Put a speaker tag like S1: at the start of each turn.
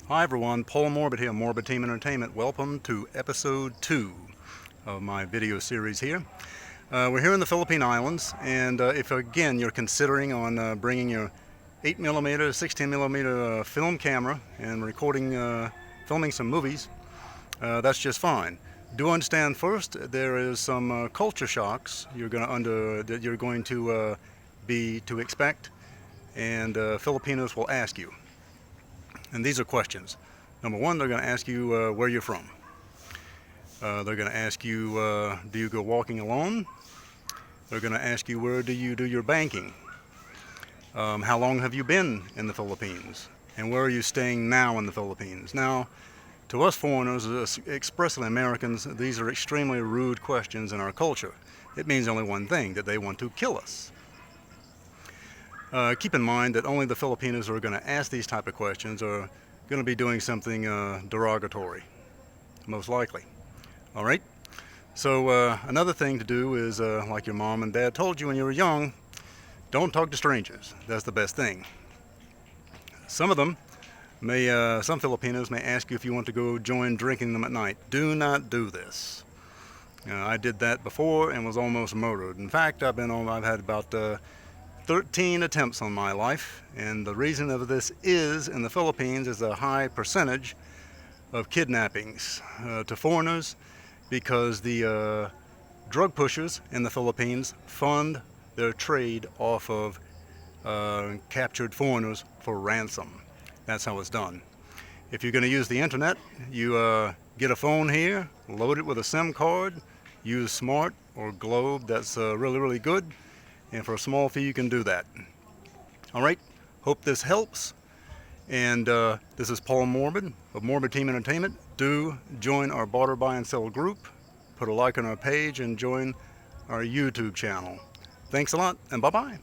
S1: Hi everyone, Paul Morbid here, Morbid Team Entertainment. Welcome to episode 2 of my video series here. We're here in the Philippine Islands, and if again you're considering on bringing your 8mm, 16mm film camera and filming some movies, that's just fine. Do understand first, there is some culture shocks that you're going to expect, and Filipinos will ask you. And these are questions. Number one, they're going to ask you where you're from. They're going to ask you, do you go walking alone? They're going to ask you, where do you do your banking? How long have you been in the Philippines? And where are you staying now in the Philippines? Now, to us foreigners, expressly Americans, these are extremely rude questions in our culture. It means only one thing, that they want to kill us. Keep in mind that only the Filipinos who are going to ask these type of questions are going to be doing something derogatory, most likely. All right? So another thing to do is, like your mom and dad told you when you were young, don't talk to strangers. That's the best thing. Some Filipinos may ask you if you want to go join drinking them at night. Do not do this. I did that before and was almost murdered. In fact, I've had about 13 attempts on my life, and the reason of this is, in the Philippines, is a high percentage of kidnappings to foreigners, because the drug pushers in the Philippines fund their trade off of captured foreigners for ransom. That's how it's done. If you're going to use the internet, you get a phone here, load it with a SIM card, use Smart or Globe. That's really, really good. And for a small fee, you can do that. All right, hope this helps. And this is Paul Morbid of Morbid Team Entertainment. Do join our barter, buy, and sell group. Put a like on our page and join our YouTube channel. Thanks a lot, and bye-bye.